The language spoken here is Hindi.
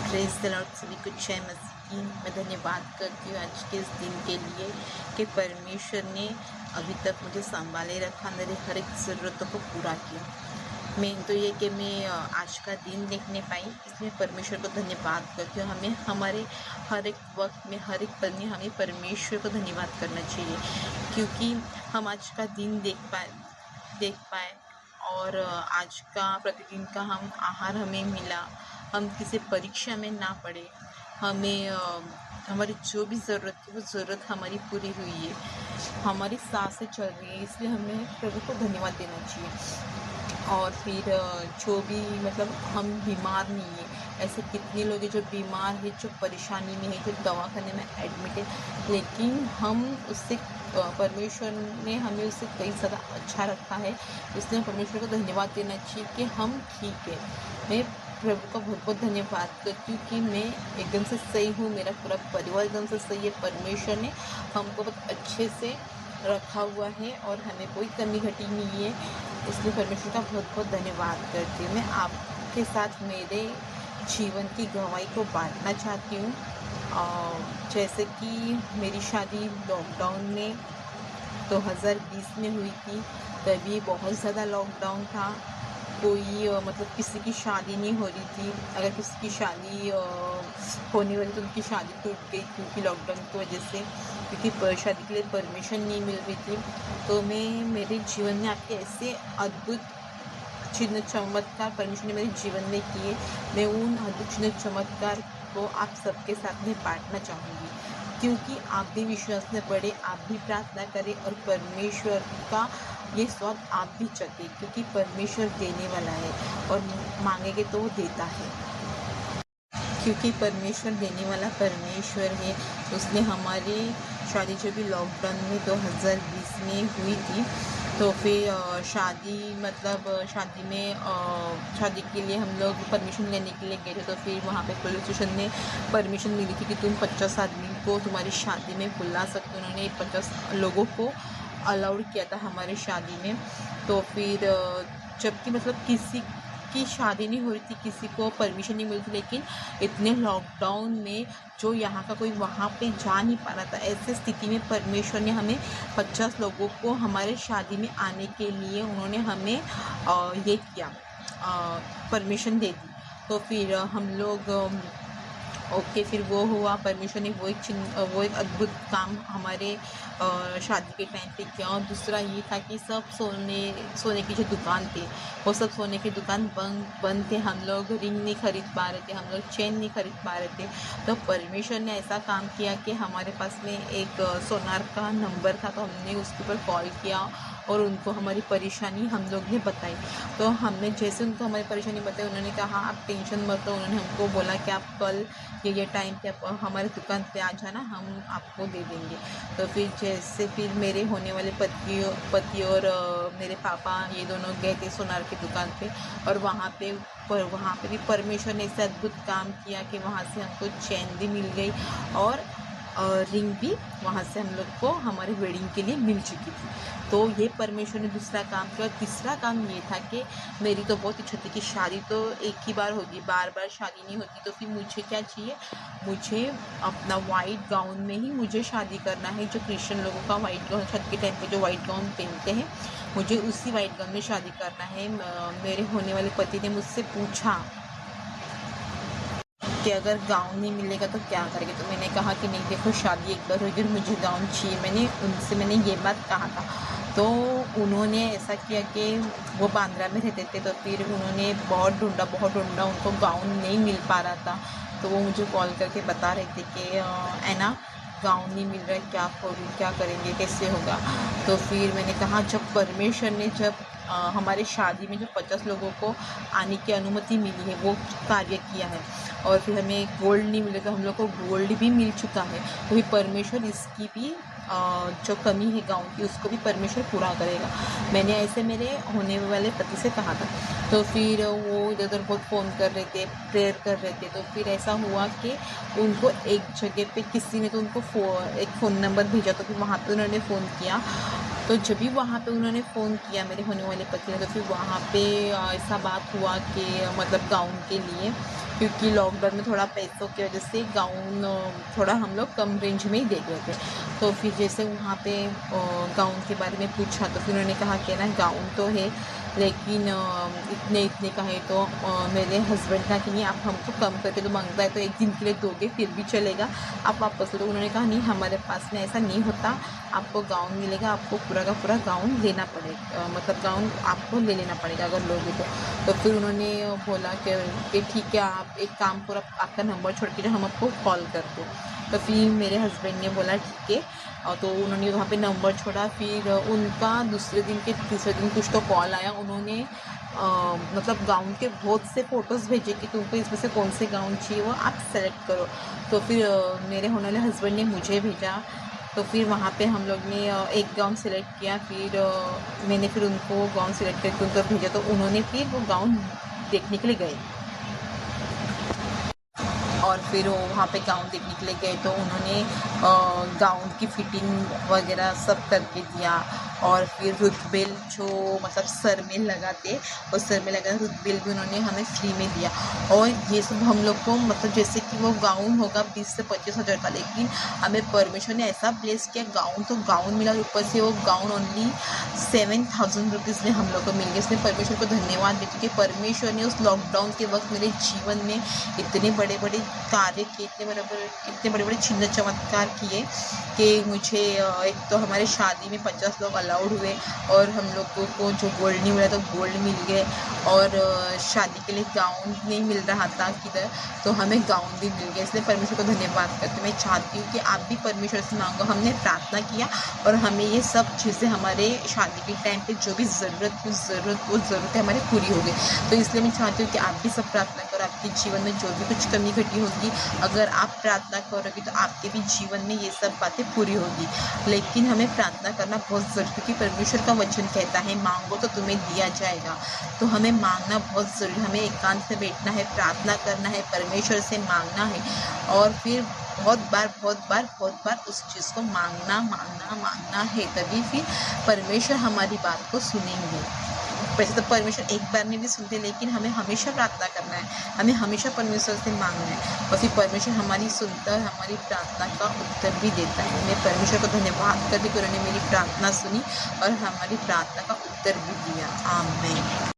Praise the Lord. सभी को जय मसीह की। मैं धन्यवाद करती हूँ आज के इस दिन के लिए कि परमेश्वर ने अभी तक मुझे संभाले रखा, मेरे हर एक ज़रूरतों को पूरा किया। मेन तो ये कि मैं आज का दिन देखने पाई, इसलिए परमेश्वर को धन्यवाद करती हूँ। हमें हमारे हर एक वक्त में, हर एक पल में हमें परमेश्वर को धन्यवाद करना चाहिए, क्योंकि हम आज का दिन देख पाए और आज का प्रतिदिन का हम आहार हमें मिला, हम किसी परीक्षा में ना पड़े, हमें हमारी जो भी ज़रूरत थी वो ज़रूरत हमारी पूरी हुई है, हमारी सांसें चल रही है, इसलिए हमें प्रभु को धन्यवाद देना चाहिए। और फिर जो भी मतलब हम बीमार नहीं है, ऐसे कितने लोग हैं जो बीमार है, जो परेशानी में है, जो दवाखाने में एडमिट है, लेकिन हम उससे परमेश्वर ने हमें उससे कई ज़्यादा अच्छा रखा है, इसलिए परमेश्वर को धन्यवाद देना चाहिए कि हम ठीक है। मैं प्रभु का बहुत बहुत धन्यवाद करती हूँ कि मैं एकदम से सही हूँ, मेरा पूरा परिवार एकदम से सही है। परमेश्वर ने हमको बहुत अच्छे से रखा हुआ है और हमें कोई कमी घटी नहीं है, इसलिए परमेश्वर का बहुत बहुत धन्यवाद करती हूँ। मैं आपके साथ मेरे जीवन की गवाही को बांटना चाहती हूँ। जैसे कि मेरी शादी लॉकडाउन में 2020 में हुई थी, तभी बहुत ज़्यादा लॉकडाउन था। कोई मतलब किसी की शादी नहीं हो रही थी। अगर किसी की शादी होने वाली तो उनकी शादी टूट गई, क्योंकि लॉकडाउन की वजह से, क्योंकि शादी के लिए परमिशन नहीं मिल रही थी। तो मैं मेरे जीवन में आपके ऐसे अद्भुत चिन्ह चमत्कार परमेश्वर ने मेरे जीवन में किए। मैं उन अद्भुत चिन्ह चमत्कार को आप सबके साथ में बांटना चाहूँगी, क्योंकि आप भी विश्वास में पड़े, आप भी प्रार्थना करें और परमेश्वर का ये स्वाद आप भी चखें, क्योंकि परमेश्वर देने वाला है और मांगेंगे तो वो देता है, क्योंकि परमेश्वर देने वाला परमेश्वर है। उसने हमारी शादी जो भी लॉकडाउन में 2020 में हुई थी, तो फिर शादी मतलब शादी में शादी के लिए हम लोग परमिशन लेने के लिए गए थे। तो फिर वहाँ पे पुलिस स्टेशन में परमिशन मिली थी कि तुम 50 आदमी को तुम्हारी शादी में बुला सकते हो। उन्होंने 50 लोगों को अलाउड किया था हमारे शादी में। तो फिर जबकि मतलब किसी की शादी नहीं हो रही थी, किसी को परमिशन नहीं मिली थी, लेकिन इतने लॉकडाउन में जो यहाँ का कोई वहाँ पे जा नहीं पा रहा था, ऐसी स्थिति में परमेश्वर ने हमें 50 लोगों को हमारे शादी में आने के लिए उन्होंने हमें ये किया, परमिशन दे दी। तो फिर हम लोग ओके, फिर वो हुआ। परमेश्वर ने वो एक अद्भुत काम हमारे शादी के टाइम पे किया। और दूसरा ये था कि सब सोने की जो दुकान थी, वो सब सोने की दुकान बंद थे। हम लोग रिंग नहीं खरीद पा रहे थे, हम लोग चेन नहीं खरीद पा रहे थे। तो परमेश्वर ने ऐसा काम किया कि हमारे पास में एक सोनार का नंबर था, तो हमने उसके ऊपर कॉल किया और उनको हमारी परेशानी हम लोग ने बताई। तो हमने जैसे उनको हमारी परेशानी बताई, उन्होंने कहा आप टेंशन मत लो। उन्होंने हमको बोला कि आप कल ये टाइम पे आप हमारे दुकान पे आ जाना, हम आपको दे देंगे। तो फिर मेरे होने वाले पति और मेरे पापा ये दोनों गए थे सोनार की दुकान पे, और वहाँ पे भी परमेश्वर ने ऐसे अद्भुत काम किया कि वहाँ से हमको चैन भी मिल गई और रिंग भी वहाँ से हम लोग को हमारे वेडिंग के लिए मिल चुकी थी। तो ये परमेश्वर ने दूसरा काम किया। और तीसरा काम ये था कि मेरी तो बहुत इच्छा थी कि शादी तो एक ही बार होगी, बार बार शादी नहीं होती। तो फिर मुझे क्या चाहिए, मुझे अपना वाइट गाउन में ही मुझे शादी करना है। जो क्रिश्चियन लोगों का वाइट गाउन शादी के टाइम पे जो वाइट गाउन पहनते हैं, मुझे उसी वाइट गाउन में शादी करना है। मेरे होने वाले पति ने मुझसे पूछा कि अगर गाउन नहीं मिलेगा तो क्या करेंगे। तो मैंने कहा कि नहीं, देखो शादी एक बार होगी, मुझे गाउन चाहिए। मैंने ये बात कहा था। तो उन्होंने ऐसा किया कि वो बांद्रा में रहते थे, तो फिर उन्होंने बहुत ढूंढा, उनको गाउन नहीं मिल पा रहा था। तो वो मुझे कॉल करके बता रहे थे कि ऐना गाउन नहीं मिल रहा है, क्या करेंगे, कैसे होगा। तो फिर मैंने कहा, जब परमेश्वर ने हमारे शादी में जो 50 लोगों को आने की अनुमति मिली है, वो कार्य किया है, और फिर हमें गोल्ड नहीं मिले तो हम लोग को गोल्ड भी मिल चुका है। तो फिर परमेश्वर इसकी भी जो कमी है गाँव की, उसको भी परमेश्वर पूरा करेगा। मैंने ऐसे मेरे होने वाले पति से कहा था। तो फिर वो इधर उधर बहुत फ़ोन कर रहे थे, प्रेयर कर रहे थे। तो फिर ऐसा हुआ कि उनको एक जगह पे किसी ने तो उनको एक फ़ोन नंबर भेजा, तो फिर वहाँ पे उन्होंने फ़ोन किया तो जब भी वहाँ पे उन्होंने फ़ोन किया मेरे होने वाले पति ने, तो फिर वहाँ पे ऐसा बात हुआ कि मतलब गाउन के लिए, क्योंकि लॉकडाउन में थोड़ा पैसों की वजह से गाउन थोड़ा हम लोग कम रेंज में ही देख रहे थे। तो फिर जैसे वहाँ पे गाउन के बारे में पूछा, तो फिर उन्होंने कहा कि ना गाउन तो है, लेकिन इतने इतने का है। तो मेरे हस्बैंड का कि नहीं, आप हमको कम करके तो मांगता है, तो एक दिन के लिए दोगे फिर भी चलेगा, आप वापस लो। तो उन्होंने कहा नहीं, हमारे पास में ऐसा नहीं होता, आपको गाउन मिलेगा, आपको पूरा का पूरा गाउन लेना पड़ेगा, मतलब गाउन आपको ले लेना पड़ेगा अगर लोगे तो फिर उन्होंने बोला कि ठीक है, आप एक काम करो, आपका नंबर छोड़ के जो हम आपको कॉल कर दो। तो फिर मेरे हस्बैंड ने बोला ठीक है, तो उन्होंने वहाँ पे नंबर छोड़ा। फिर उनका दूसरे दिन के तीसरे दिन कुछ तो कॉल आया, उन्होंने मतलब गाउन के बहुत से फ़ोटोज़ भेजे कि तुमको इसमें से कौन से गाउन चाहिए वो आप सेलेक्ट करो। तो फिर मेरे होने वाले हस्बैंड ने मुझे भेजा। तो फिर वहाँ पे हम लोग ने एक गाउन सेलेक्ट किया। फिर मैंने फिर उनको गाउन सेलेक्ट करके उनको भेजा, तो उन्होंने फिर वो गाउन देखने के लिए गए। और फिर वो वहाँ पे गाउन देखने के लिए गए, तो उन्होंने गाउन की फिटिंग वगैरह सब करके दिया। और फिर रुतबेल जो मतलब सर में लगाते, और सर में लगा रुतबेल भी उन्होंने हमें फ्री में दिया। और ये सब हम लोग को मतलब जैसे कि वो गाउन होगा 20 से 25 हज़ार का, लेकिन हमें परमेश्वर ने ऐसा ब्लेस किया, गाउन तो गाउन मिला, ऊपर से वो गाउन ओनली 7000 रुपीज़ में हम लोग को मिल गया। इसलिए परमेश्वर को धन्यवाद देती कि परमेश्वर ने उस लॉकडाउन के वक्त मेरे जीवन में इतने बड़े बड़े कार्य किए, इतने बड़े बड़े चिन्ह चमत्कार किए कि मुझे एक तो हमारे शादी में 50 लोग अलाउड हुए, और हम लोगों को जो गोल्ड नहीं मिला तो गोल्ड मिल गए, और शादी के लिए गाउन नहीं मिल रहा था किधर, तो हमें गाउन भी मिल गया। इसलिए परमेश्वर को धन्यवाद करते मैं चाहती हूँ कि आप भी परमेश्वर से मांगो। हमने प्रार्थना किया और हमें ये सब चीज़ें हमारे शादी के टाइम पे जो भी ज़रूरत है हमारी पूरी हो गई। तो इसलिए मैं चाहती हूँ कि आप भी सब प्रार्थना करो, आपके जीवन में जो भी कुछ कमी घटी होगी, अगर आप प्रार्थना करोगे तो आपके भी जीवन में ये सब बातें पूरी होगी। लेकिन हमें प्रार्थना करना बहुत ज़रूरी, क्योंकि परमेश्वर का वचन कहता है मांगो तो तुम्हें दिया जाएगा। तो हमें मांगना बहुत ज़रूरी, हमें एकांत से बैठना है, प्रार्थना करना है, परमेश्वर से मांगना है, और फिर बहुत बार उस चीज़ को मांगना है, तभी फिर परमेश्वर हमारी बात को सुनेंगे। वैसे तो परमेश्वर एक बार में भी सुनते, लेकिन हमें हमेशा प्रार्थना करना है, हमें हमेशा परमेश्वर से मांगना है, और फिर परमेश्वर हमारी सुनता है, हमारी प्रार्थना का उत्तर भी देता है। मैं परमेश्वर को धन्यवाद करती कि उन्होंने मेरी प्रार्थना सुनी और हमारी प्रार्थना का उत्तर भी दिया। आमीन।